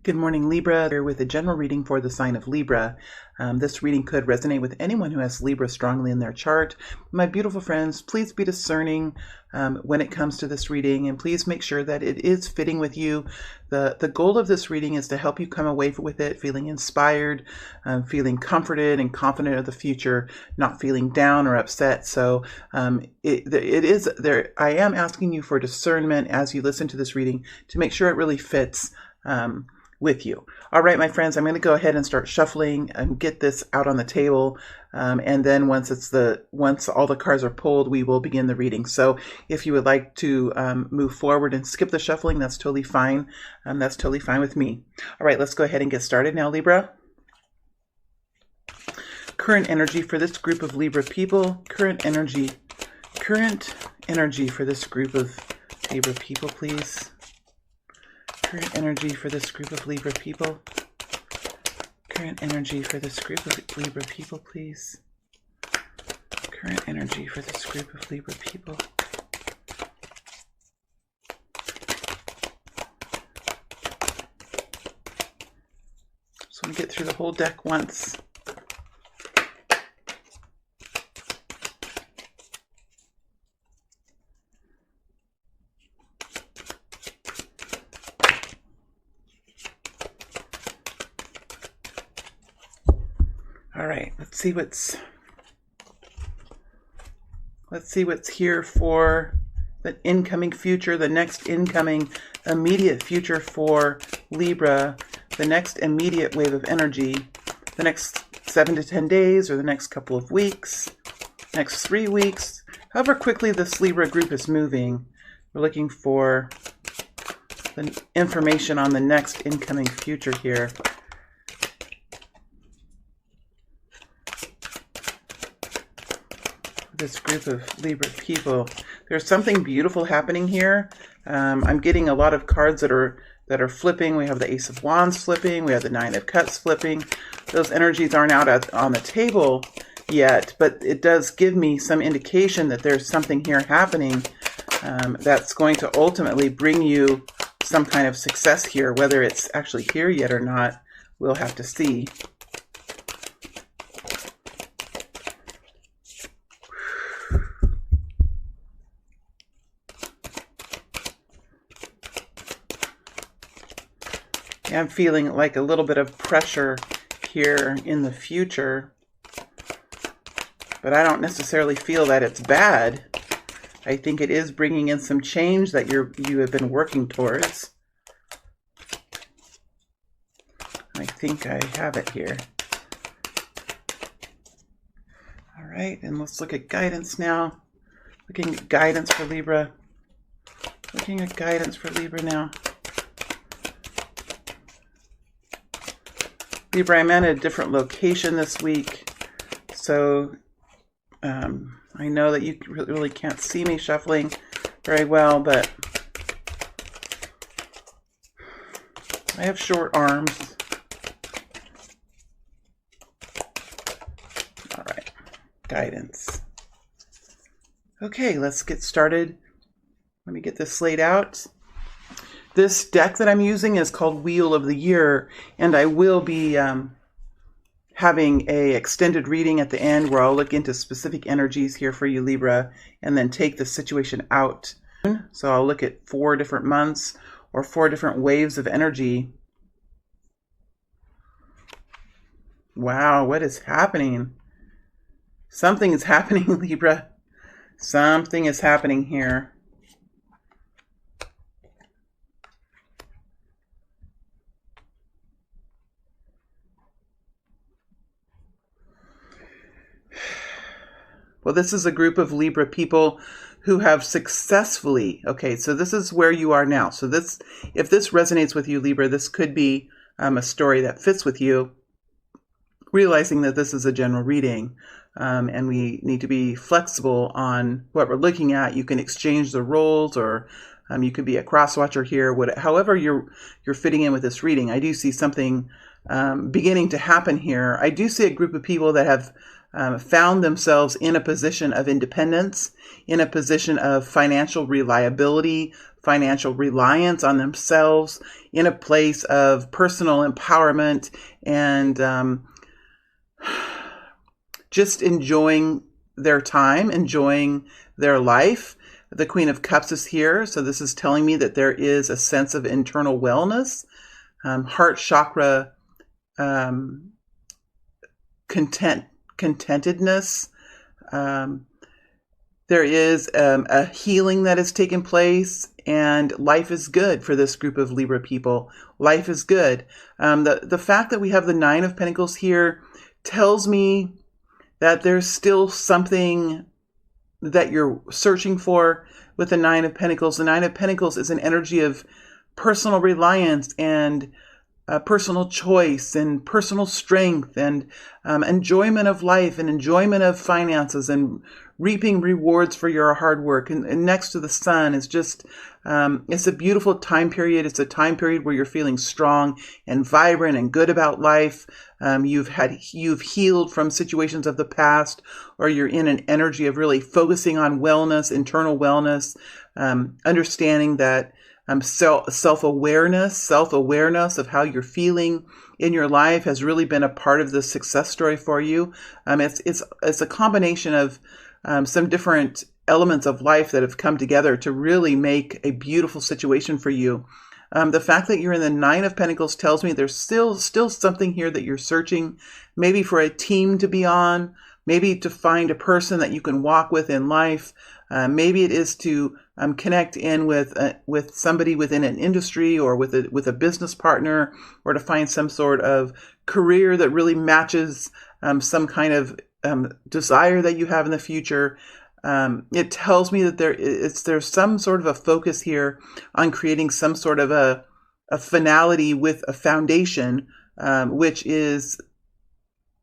Good morning, Libra. Here with a general reading for the sign of Libra. This reading could resonate with anyone who has Libra strongly in their chart. My beautiful friends, please be discerning when it comes to this reading, and please make sure that it is fitting with you. The goal of this reading is to help you come away with it feeling inspired, feeling comforted and confident of the future, not feeling down or upset. So it is there. I am asking you for discernment as you listen to this reading to make sure it really fits with you. All right, my friends, I'm going to go ahead and start shuffling and get this out on the table. And then once all the cards are pulled, we will begin the reading. So if you would like to move forward and skip the shuffling, that's totally fine. That's totally fine with me. All right, let's go ahead and get started now, Libra. Current energy for this group of Libra people. Current energy for this group of Libra people, please. Current energy for this group of Libra people. Current energy for this group of Libra people, please. Current energy for this group of Libra people. Just want to get through the whole deck once. All right, let's see what's here for the incoming future, the next incoming immediate future for Libra, the next immediate wave of energy, the next 7 to 10 days or the next couple of weeks, next 3 weeks, however quickly this Libra group is moving. We're looking for the information on the next incoming future here. This group of Libra people. There's something beautiful happening here. I'm getting a lot of cards that are flipping. We have the Ace of Wands flipping. We have the Nine of Cups flipping. Those energies aren't out on the table yet, but it does give me some indication that there's something here happening that's going to ultimately bring you some kind of success here. Whether it's actually here yet or not, we'll have to see. I'm feeling like a little bit of pressure here in the future, but I don't necessarily feel that it's bad. I think it is bringing in some change that you have been working towards. I think I have it here. All right, and let's look at guidance now. Looking at guidance for Libra. Looking at guidance for Libra now. Libra, I'm at a different location this week, so I know that you really can't see me shuffling very well, but I have short arms. All right, guidance. Okay, let's get started. Let me get this laid out. This deck that I'm using is called Wheel of the Year, and I will be having a extended reading at the end where I'll look into specific energies here for you, Libra, and then take the situation out. So I'll look at 4 different months or 4 different waves of energy. Wow, what is happening? Something is happening, Libra. Something is happening here. Well, this is a group of Libra people who have successfully, okay, so this is where you are now. So if this resonates with you, Libra, this could be a story that fits with you, realizing that this is a general reading, and we need to be flexible on what we're looking at. You can exchange the roles, or you could be a cross-watcher here. However you're fitting in with this reading, I do see something beginning to happen here. I do see a group of people that have found themselves in a position of independence, in a position of financial reliability, financial reliance on themselves, in a place of personal empowerment, and just enjoying their time, enjoying their life. The Queen of Cups is here, so this is telling me that there is a sense of internal wellness, heart chakra, contentedness. There is a healing that has taken place, and life is good for this group of Libra people. Life is good. The fact that we have the Nine of Pentacles here tells me that there's still something that you're searching for with the Nine of Pentacles. The Nine of Pentacles is an energy of personal reliance and personal choice and personal strength and enjoyment of life and enjoyment of finances and reaping rewards for your hard work. And next to the Sun is just, it's a beautiful time period. It's a time period where you're feeling strong and vibrant and good about life. You've healed from situations of the past, or you're in an energy of really focusing on wellness, internal wellness, understanding that self-awareness of how you're feeling in your life has really been a part of the success story for you. It's a combination of some different elements of life that have come together to really make a beautiful situation for you. The fact that you're in the Nine of Pentacles tells me there's still something here that you're searching, maybe for a team to be on, maybe to find a person that you can walk with in life. Maybe it is to connect in with somebody within an industry, or with a business partner, or to find some sort of career that really matches some kind of desire that you have in the future. It tells me that there's some sort of a focus here on creating some sort of a finality with a foundation, which is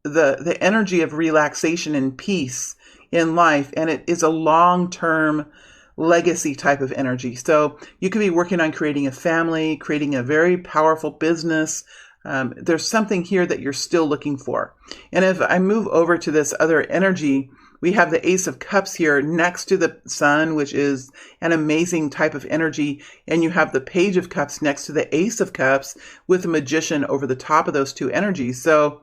the energy of relaxation and peace in life, and it is a long-term legacy type of energy. So you could be working on creating a family, creating a very powerful business. There's something here that you're still looking for. And if I move over to this other energy, we have the Ace of Cups here next to the Sun, which is an amazing type of energy. And you have the Page of Cups next to the Ace of Cups, with the Magician over the top of those two energies. So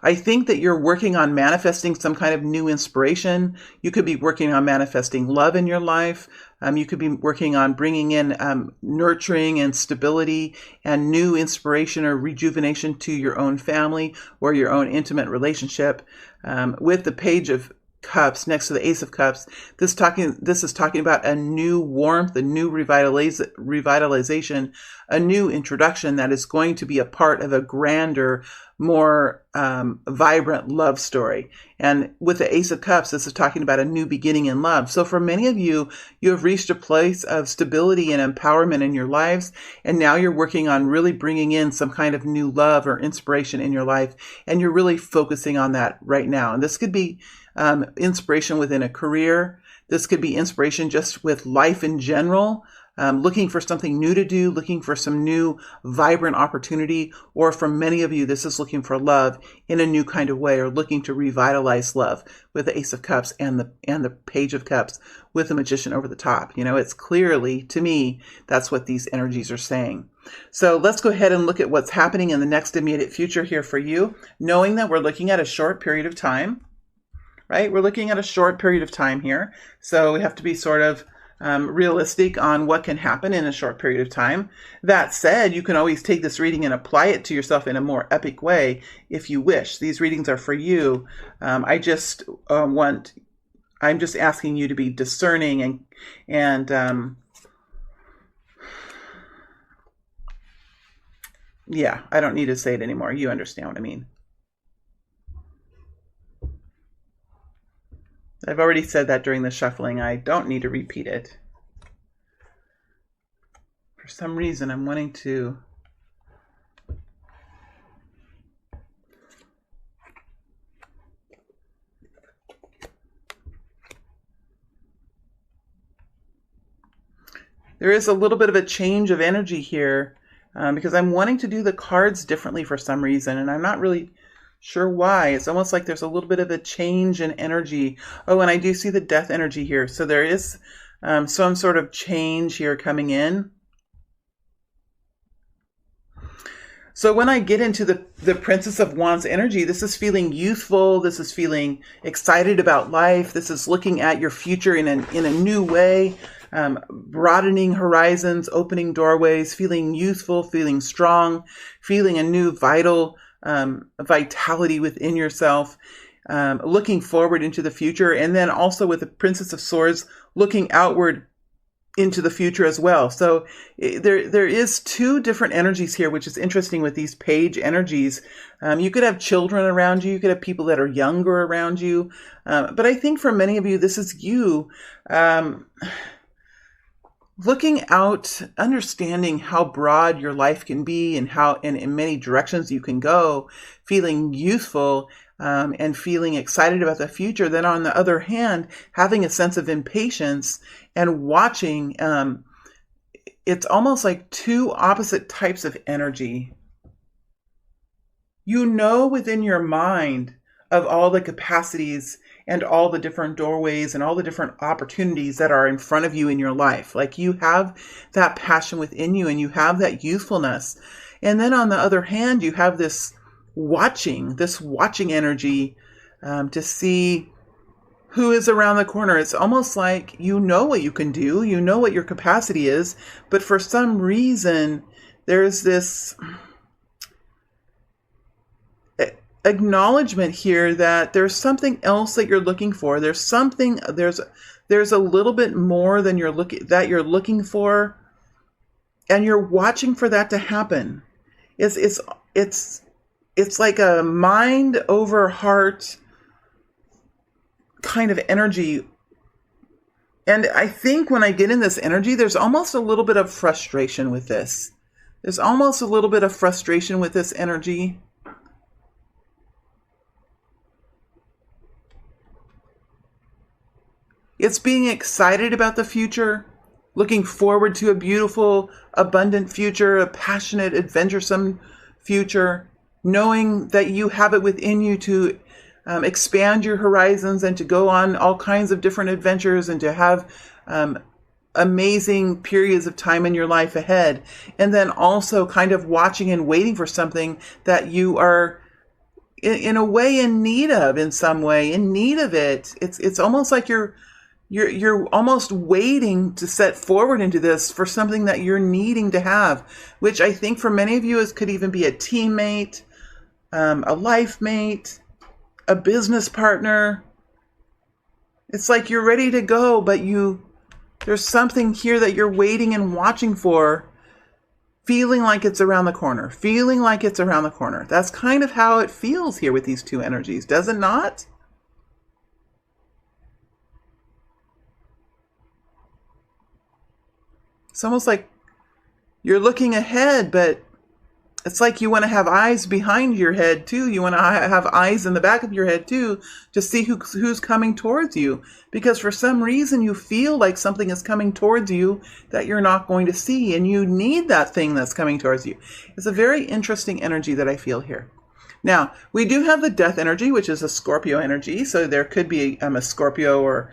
I think that you're working on manifesting some kind of new inspiration. You could be working on manifesting love in your life. You could be working on bringing in nurturing and stability and new inspiration or rejuvenation to your own family or your own intimate relationship. With the Page of Cups next to the Ace of Cups, this is talking about a new warmth, a new revitalization, a new introduction that is going to be a part of a grander, more vibrant love story. And with the Ace of Cups, this is talking about a new beginning in love. So for many of you, you have reached a place of stability and empowerment in your lives, and now you're working on really bringing in some kind of new love or inspiration in your life, and you're really focusing on that right now. And this could be inspiration within a career. This could be inspiration just with life in general, looking for something new to do, looking for some new vibrant opportunity. Or for many of you, this is looking for love in a new kind of way, or looking to revitalize love with the Ace of Cups and the Page of Cups with the Magician over the top. You know, it's clearly, to me, that's what these energies are saying. So let's go ahead and look at what's happening in the next immediate future here for you, knowing that we're looking at a short period of time. Right? We're looking at a short period of time here. So we have to be sort of realistic on what can happen in a short period of time. That said, you can always take this reading and apply it to yourself in a more epic way if you wish. These readings are for you. I'm just asking you to be discerning and yeah, I don't need to say it anymore. You understand what I mean. I've already said that during the shuffling. I don't need to repeat it. For some reason, I'm wanting to... There is a little bit of a change of energy here because I'm wanting to do the cards differently for some reason, and I'm not really sure why. It's almost like there's a little bit of a change in energy. Oh, and I do see the death energy here. So there is some sort of change here coming in. So when I get into the Princess of Wands energy, this is feeling youthful. This is feeling excited about life. This is looking at your future in a new way, broadening horizons, opening doorways, feeling youthful, feeling strong, feeling a new vitality within yourself, looking forward into the future. And then also with the Princess of Swords, looking outward into the future as well. So there is two different energies here, which is interesting with these page energies. You could have children around you. You could have people that are younger around you. But I think for many of you, this is you looking out, understanding how broad your life can be and how in many directions you can go, feeling youthful, and feeling excited about the future. Then on the other hand, having a sense of impatience and watching, it's almost like two opposite types of energy. You know within your mind of all the capacities and all the different doorways and all the different opportunities that are in front of you in your life. Like you have that passion within you and you have that youthfulness. And then on the other hand, you have this watching energy to see who is around the corner. It's almost like you know what you can do, you know what your capacity is, but for some reason there's this acknowledgement here that there's something else that you're looking for. There's a little bit more than you're looking for, and you're watching for that to happen. It's like a mind over heart kind of energy. And I think when I get in this energy, there's almost a little bit of frustration with this. There's almost a little bit of frustration with this energy. It's being excited about the future, looking forward to a beautiful, abundant future, a passionate, adventuresome future, knowing that you have it within you to expand your horizons and to go on all kinds of different adventures and to have amazing periods of time in your life ahead. And then also kind of watching and waiting for something that you are in a way in need of, in some way, in need of it. It's almost like you're almost waiting to set forward into this for something that you're needing to have, which I think for many of you could even be a teammate, a life mate, a business partner. It's like you're ready to go, but there's something here that you're waiting and watching for, feeling like it's around the corner, That's kind of how it feels here with these two energies, does it not? It's almost like you're looking ahead, but it's like you want to have eyes behind your head too. You want to have eyes in the back of your head too to see who's coming towards you. Because for some reason you feel like something is coming towards you that you're not going to see, and you need that thing that's coming towards you. It's a very interesting energy that I feel here. Now, we do have the death energy, which is a Scorpio energy. So there could be a Scorpio or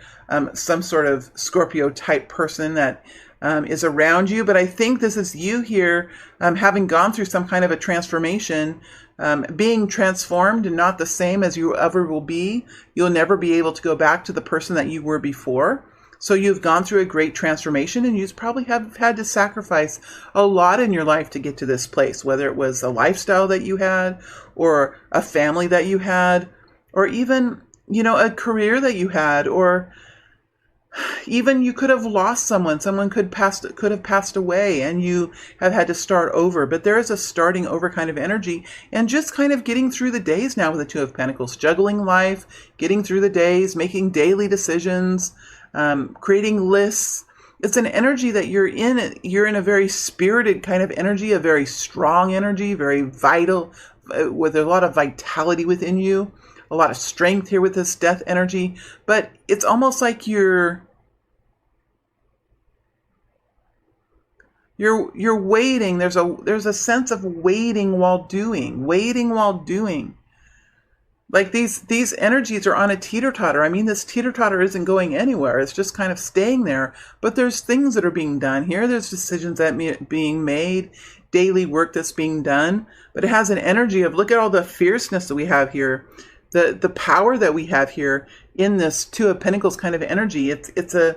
some sort of Scorpio type person that is around you. But I think this is you here having gone through some kind of a transformation, being transformed and not the same as you ever will be. You'll never be able to go back to the person that you were before. So you've gone through a great transformation, and you probably have had to sacrifice a lot in your life to get to this place, whether it was a lifestyle that you had or a family that you had, or even, a career that you had, or even you could have lost someone. Someone could have passed away, and you have had to start over. But there is a starting over kind of energy, and just kind of getting through the days now with the Two of Pentacles, juggling life, getting through the days, making daily decisions, creating lists. It's an energy that you're in. You're in a very spirited kind of energy, a very strong energy, very vital, with a lot of vitality within you. A lot of strength here with this death energy, but it's almost like you're waiting. There's a sense of waiting while doing. Like these energies are on a teeter-totter. I mean, this teeter-totter isn't going anywhere. It's just kind of staying there. But there's things that are being done here. There's decisions that being made, daily work that's being done. But it has an energy of, look at all the fierceness that we have here, the power that we have here in this Two of Pentacles kind of energy. It's a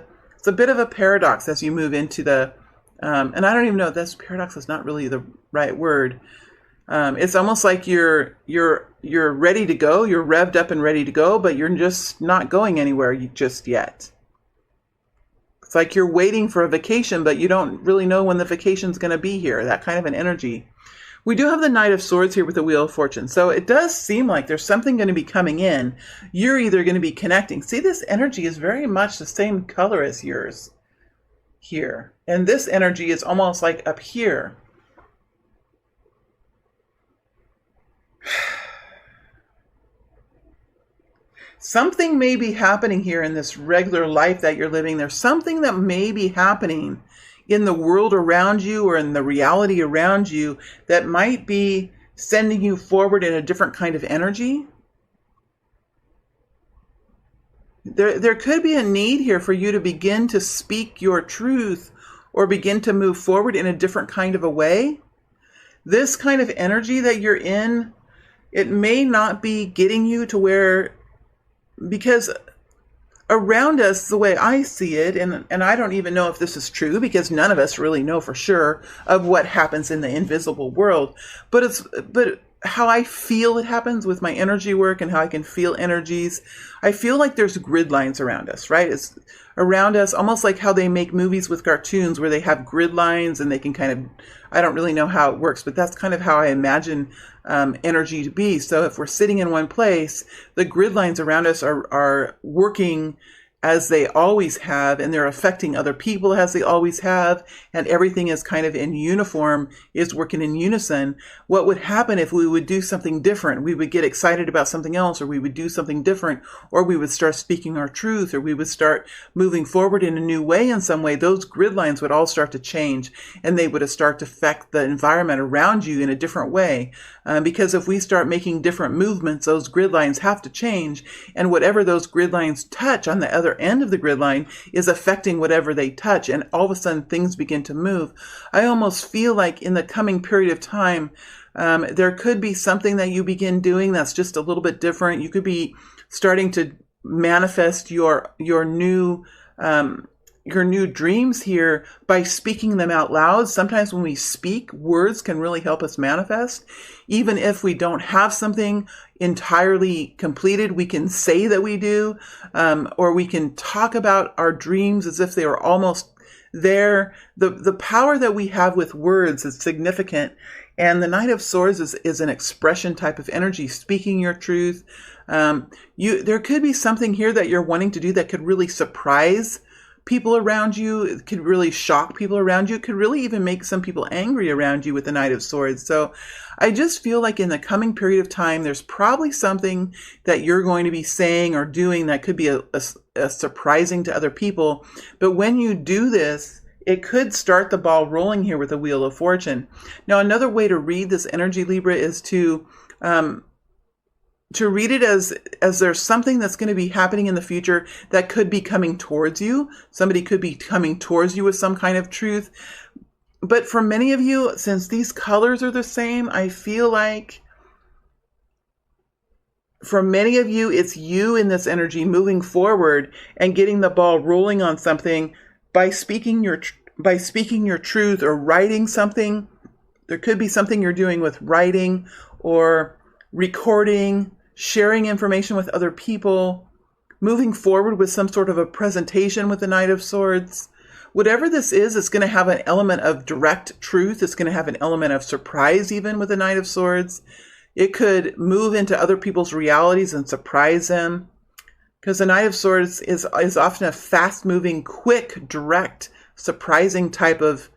bit of a paradox as you move into the and I don't even know if this paradox is not really the right word. It's almost like you're ready to go, you're revved up and ready to go, but you're just not going anywhere just yet. It's like you're waiting for a vacation, but you don't really know when the vacation's going to be here. That kind of an energy. We do have the Knight of Swords here with the Wheel of Fortune. So it does seem like there's something going to be coming in. You're either going to be connecting. See, this energy is very much the same color as yours here. And this energy is almost like up here. Something may be happening here in this regular life that you're living. There's something that may be happening in the world around you or in the reality around you that might be sending you forward in a different kind of energy. There could be a need here for you to begin to speak your truth or begin to move forward in a different kind of a way. This kind of energy that you're in, it may not be getting you to where, because around us, the way I see it, and I don't even know if this is true because none of us really know for sure of what happens in the invisible world, but how I feel it happens with my energy work and how I can feel energies. I feel like there's grid lines around us, right? It's around us, almost like how they make movies with cartoons where they have grid lines and they can kind of, I don't really know how it works, but that's kind of how I imagine energy to be. So if we're sitting in one place, the grid lines around us are working as they always have, and they're affecting other people as they always have, and everything is kind of in uniform, is working in unison. What would happen if we would do something different? We would get excited about something else, or we would do something different, or we would start speaking our truth, or we would start moving forward in a new way in some way. Those grid lines would all start to change, and they would start to affect the environment around you in a different way. Because if we start making different movements, those grid lines have to change, and whatever those grid lines touch on the other end of the grid line is affecting whatever they touch, and all of a sudden things begin to move. I almost feel like in the coming period of time, there could be something that you begin doing that's just a little bit different. You could be starting to manifest your new dreams here by speaking them out loud. Sometimes when we speak, words can really help us manifest. Even if we don't have something entirely completed, we can say that we do, or we can talk about our dreams as if they were almost there. The power that we have with words is significant. And the Knight of Swords is an expression type of energy, speaking your truth. There could be something here that you're wanting to do that could really surprise people around you. It could really shock people around you. It could really even make some people angry around you with the Knight of Swords. So I just feel like in the coming period of time, there's probably something that you're going to be saying or doing that could be a surprising to other people. But when you do this, it could start the ball rolling here with the Wheel of Fortune. Now, another way to read this energy, Libra, is to read it as there's something that's going to be happening in the future that could be coming towards you. Somebody could be coming towards you with some kind of truth. But for many of you, since these colors are the same, I feel like for many of you, it's you in this energy moving forward and getting the ball rolling on something by speaking your truth or writing something. There could be something you're doing with writing or recording, sharing information with other people, moving forward with some sort of a presentation with the Knight of Swords. Whatever this is, it's going to have an element of direct truth. It's going to have an element of surprise even with the Knight of Swords. It could move into other people's realities and surprise them. Because the Knight of Swords is often a fast-moving, quick, direct, surprising type of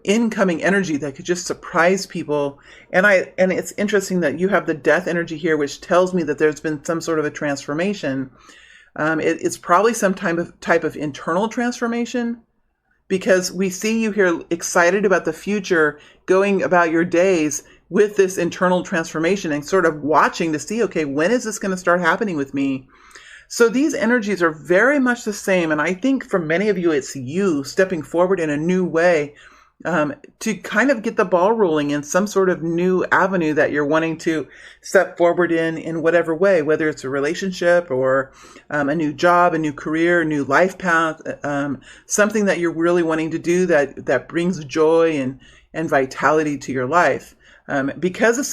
incoming energy that could just surprise people. And it's interesting that you have the Death energy here, which tells me that there's been some sort of a transformation. It's probably some type of internal transformation, because we see you here excited about the future, going about your days with this internal transformation and sort of watching to see, okay, when is this going to start happening with me? So these energies are very much the same. And I think for many of you, it's you stepping forward in a new way to kind of get the ball rolling in some sort of new avenue that you're wanting to step forward in whatever way, whether it's a relationship or a new job, a new career, a new life path, something that you're really wanting to do that brings joy and vitality to your life. Because it's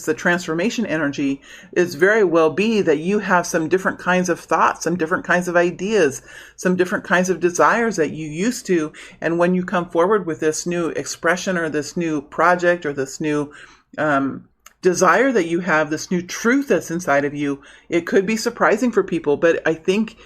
the transformation energy, it's very well be that you have some different kinds of thoughts, some different kinds of ideas, some different kinds of desires that you used to. And when you come forward with this new expression or this new project or this new desire that you have, this new truth that's inside of you, it could be surprising for people. But I think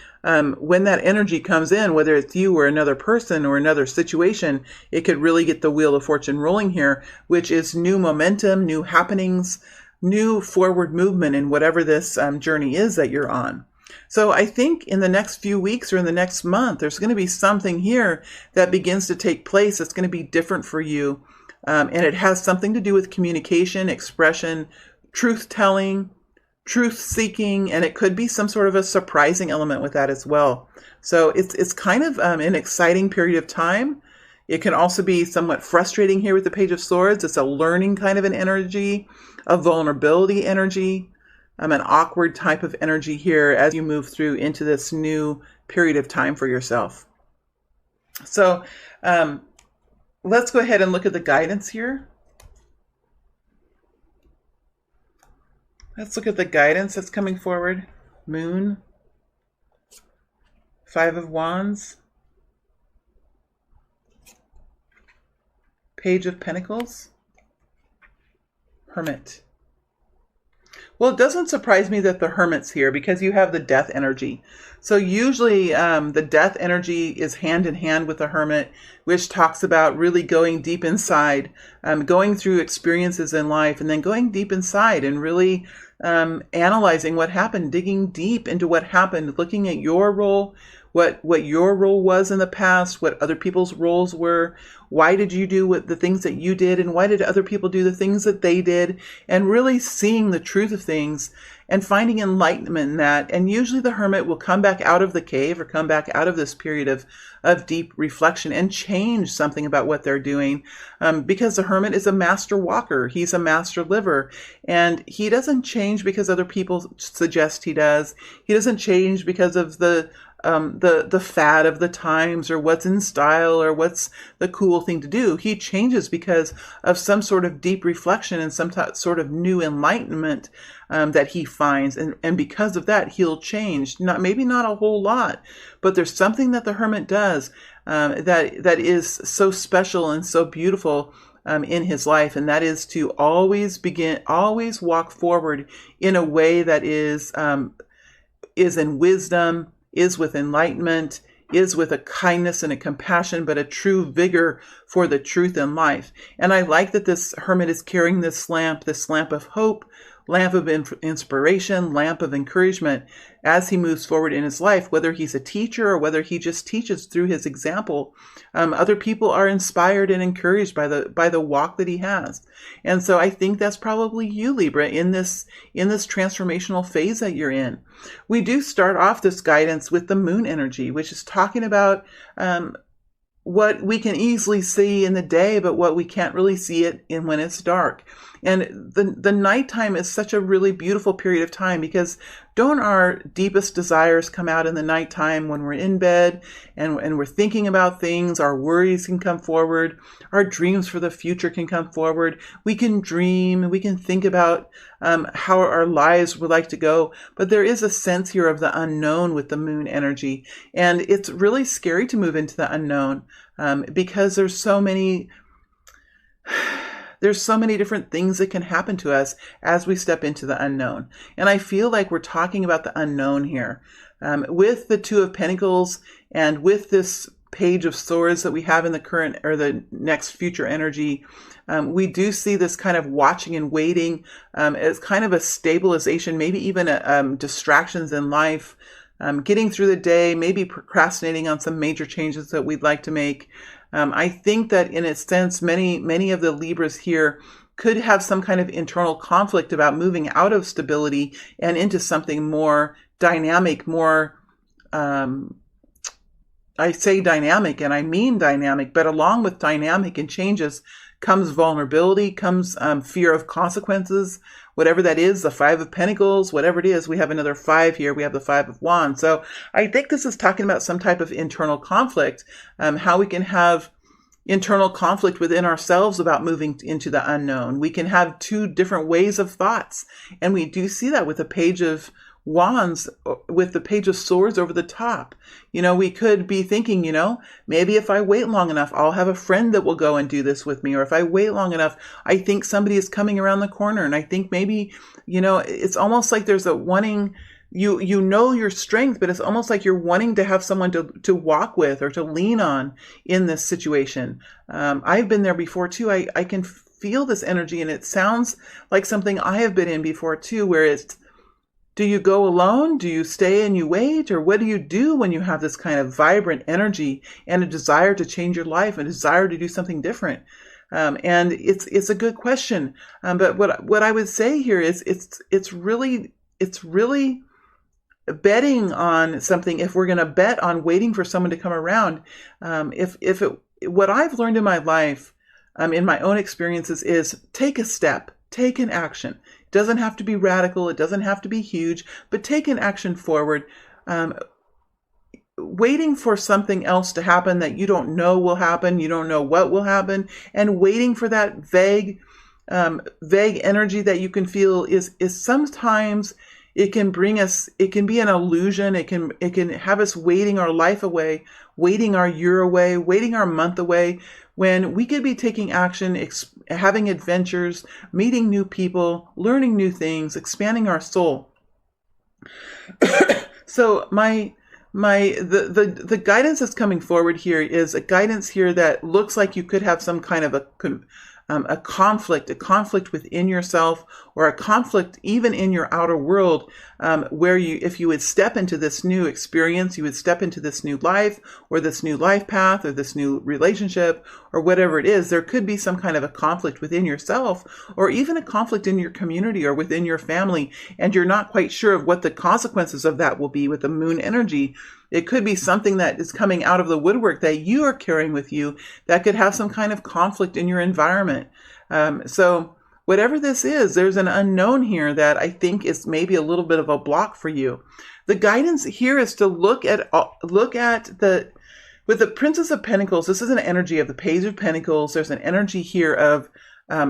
when that energy comes in, whether it's you or another person or another situation, it could really get the wheel of fortune rolling here, which is new momentum, new happenings, new forward movement in whatever this journey is that you're on. So I think in the next few weeks or in the next month, there's going to be something here that begins to take place that's going to be different for you. And it has something to do with communication, expression, truth-telling, truth-seeking, and it could be some sort of a surprising element with that as well. So it's kind of an exciting period of time. It can also be somewhat frustrating here with the Page of Swords. It's a learning kind of an energy, a vulnerability energy, an awkward type of energy here as you move through into this new period of time for yourself. So let's go ahead and look at the guidance here. Let's look at the guidance that's coming forward. Moon, 5 of Wands, Page of Pentacles, Hermit. Well, it doesn't surprise me that the Hermit's here because you have the death energy. So usually the death energy is hand in hand with the Hermit, which talks about really going deep inside, going through experiences in life and then going deep inside and really analyzing what happened, digging deep into what happened, looking at your role, what your role was in the past, what other people's roles were, why did you do the things that you did, and why did other people do the things that they did, and really seeing the truth of things and finding enlightenment in that. And usually the Hermit will come back out of the cave or come back out of this period of deep reflection and change something about what they're doing, because the Hermit is a master walker. He's a master liver, and he doesn't change because other people suggest he does. He doesn't change because of the fad of the times or what's in style or what's the cool thing to do. He changes because of some sort of deep reflection and some sort of new enlightenment that he finds. And because of that, he'll change. Maybe not a whole lot, but there's something that the Hermit does that is so special and so beautiful in his life. And that is to always walk forward in a way that is in wisdom, is with enlightenment, is with a kindness and a compassion, but a true vigor for the truth in life. And I like that this Hermit is carrying this lamp of hope, lamp of inspiration, lamp of encouragement as he moves forward in his life, whether he's a teacher or whether he just teaches through his example. Other people are inspired and encouraged by the walk that he has. And so I think that's probably you, Libra, in this transformational phase that you're in. We do start off this guidance with the moon energy, which is talking about what we can easily see in the day, but what we can't really see it in when it's dark. And the nighttime is such a really beautiful period of time, because don't our deepest desires come out in the nighttime when we're in bed and we're thinking about things? Our worries can come forward. Our dreams for the future can come forward. We can dream. We can think about how our lives would like to go. But there is a sense here of the unknown with the moon energy. And it's really scary to move into the unknown because there's so many different things that can happen to us as we step into the unknown. And I feel like we're talking about the unknown here. With the Two of Pentacles and with this Page of Swords that we have in the current or the next future energy, we do see this kind of watching and waiting as kind of a stabilization, maybe even distractions in life, getting through the day, maybe procrastinating on some major changes that we'd like to make. I think that in a sense, many of the Libras here could have some kind of internal conflict about moving out of stability and into something more dynamic, more, I say dynamic and I mean dynamic, but along with dynamic and changes comes vulnerability, comes fear of consequences, whatever that is, the Five of Pentacles, whatever it is. We have another 5 here. We have the Five of Wands. So I think this is talking about some type of internal conflict, how we can have internal conflict within ourselves about moving into the unknown. We can have 2 different ways of thoughts. And we do see that with the Page of Wands, with the Page of Swords over the top. We could be thinking, maybe if I wait long enough, I'll have a friend that will go and do this with me. Or if I wait long enough, I think somebody is coming around the corner. And I think maybe, it's almost like there's a wanting, you know your strength, but it's almost like you're wanting to have someone to walk with or to lean on in this situation. I've been there before too. I can feel this energy, and it sounds like something I have been in before too, where it's, do you go alone? Do you stay and you wait? Or what do you do when you have this kind of vibrant energy and a desire to change your life, a desire to do something different? And it's a good question. But what I would say here is it's really betting on something. If we're going to bet on waiting for someone to come around, what I've learned in my life, in my own experiences, is take a step, take an action. It doesn't have to be radical. It doesn't have to be huge, but take an action forward. Waiting for something else to happen that you don't know will happen. You don't know what will happen. And waiting for that vague energy that you can feel is sometimes it can bring us, it can be an illusion. It can have us waiting our life away, waiting our year away, waiting our month away, when we could be taking action, having adventures, meeting new people, learning new things, expanding our soul. So the guidance that's coming forward here is a guidance here that looks like you could have some kind of a conflict within yourself, or a conflict even in your outer world, where if you would step into this new experience, you would step into this new life, or this new life path, or this new relationship, or whatever it is, there could be some kind of a conflict within yourself, or even a conflict in your community or within your family, and you're not quite sure of what the consequences of that will be with the moon energy. It could be something that is coming out of the woodwork that you are carrying with you that could have some kind of conflict in your environment. So whatever this is, there's an unknown here that I think is maybe a little bit of a block for you. The guidance here is to look at with the Princess of Pentacles. This is an energy of the Page of Pentacles. There's an energy here of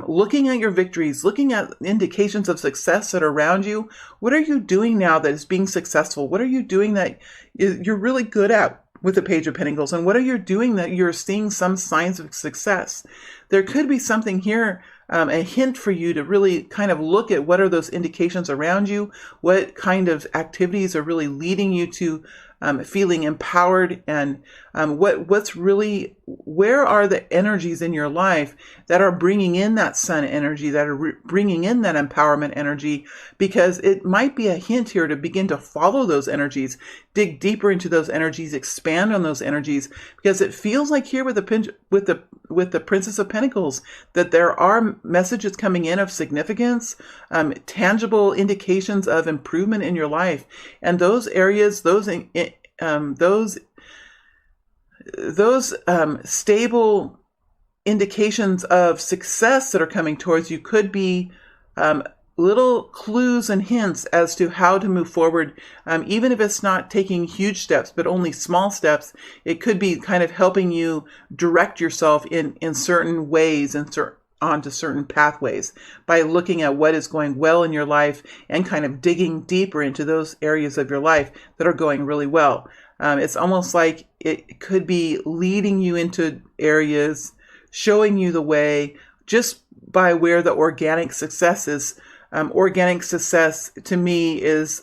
looking at your victories, looking at indications of success that are around you. What are you doing now that is being successful? What are you doing that you're really good at with the Page of Pentacles? And what are you doing that you're seeing some signs of success? There could be something here, a hint for you to really kind of look at what are those indications around you, what kind of activities are really leading you to feeling empowered, and where are the energies in your life that are bringing in that sun energy, that are bringing in that empowerment energy, because it might be a hint here to begin to follow those energies, dig deeper into those energies, expand on those energies, because it feels like here with the Princess of Pentacles that there are messages coming in of significance, tangible indications of improvement in your life, and those areas, those stable indications of success that are coming towards you could be little clues and hints as to how to move forward. Even if it's not taking huge steps, but only small steps, it could be kind of helping you direct yourself in certain ways and onto certain pathways by looking at what is going well in your life and kind of digging deeper into those areas of your life that are going really well. It's almost like it could be leading you into areas, showing you the way, just by where the organic success is. Organic success to me is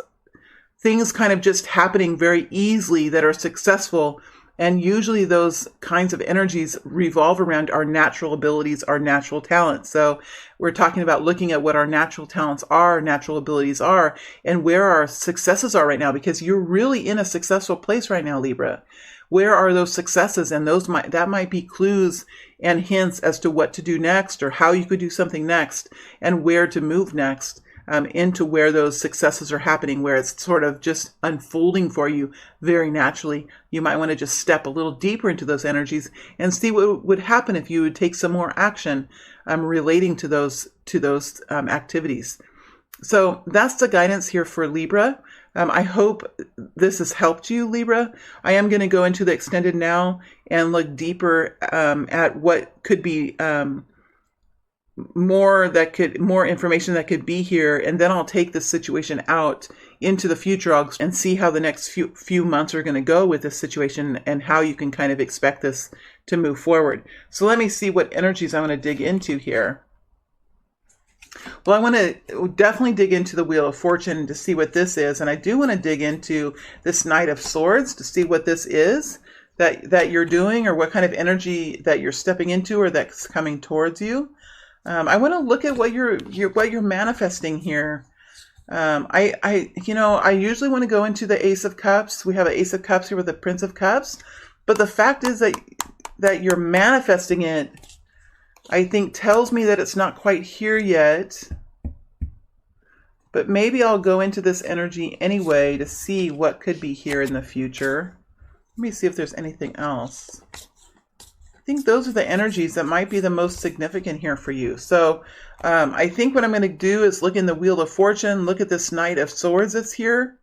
things kind of just happening very easily that are successful And usually those kinds of energies revolve around our natural abilities, our natural talents. So we're talking about looking at what our natural talents are, natural abilities are, and where our successes are right now, because you're really in a successful place right now, Libra. Where are those successes? And that might be clues and hints as to what to do next, or how you could do something next, and where to move next. Into where those successes are happening, where it's sort of just unfolding for you very naturally. You might want to just step a little deeper into those energies and see what would happen if you would take some more action relating to those activities. So that's the guidance here for Libra. I hope this has helped you, Libra. I am going to go into the extended now and look deeper at what could be more information that could be here, and then I'll take this situation out into the future and see how the next few months are going to go with this situation, and how you can kind of expect this to move forward. So let me see what energies I want to dig into here. Well, I want to definitely dig into the Wheel of Fortune to see what this is, and I do want to dig into this Knight of Swords to see what this is that you're doing, or what kind of energy that you're stepping into, or that's coming towards you. I want to look at what you're manifesting here. I usually want to go into the Ace of Cups. We have an Ace of Cups here with the Prince of Cups, but the fact is that you're manifesting it, I think, tells me that it's not quite here yet. But maybe I'll go into this energy anyway to see what could be here in the future. Let me see if there's anything else. I think those are the energies that might be the most significant here for you. So I think what I'm going to do is look in the Wheel of Fortune, look at this Knight of Swords that's here,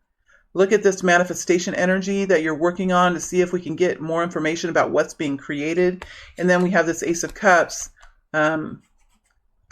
look at this manifestation energy that you're working on to see if we can get more information about what's being created. And then we have this Ace of Cups.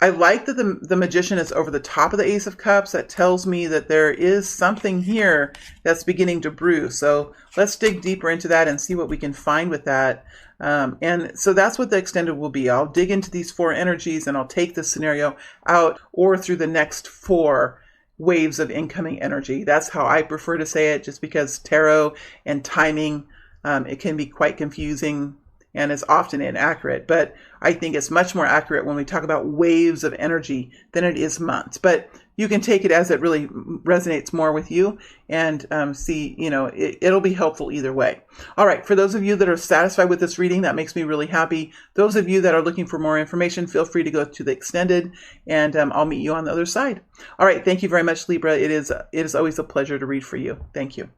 I like that the Magician is over the top of the Ace of Cups. That tells me that there is something here that's beginning to brew. So let's dig deeper into that and see what we can find with that. And so that's what the extended will be. I'll dig into these 4 energies, and I'll take this scenario out or through the next 4 waves of incoming energy. That's how I prefer to say it, just because tarot and timing, it can be quite confusing and is often inaccurate. But I think it's much more accurate when we talk about waves of energy than it is months. But you can take it as it really resonates more with you, and see, it'll be helpful either way. All right, for those of you that are satisfied with this reading, that makes me really happy. Those of you that are looking for more information, feel free to go to the extended, and I'll meet you on the other side. All right, thank you very much, Libra. It is always a pleasure to read for you. Thank you.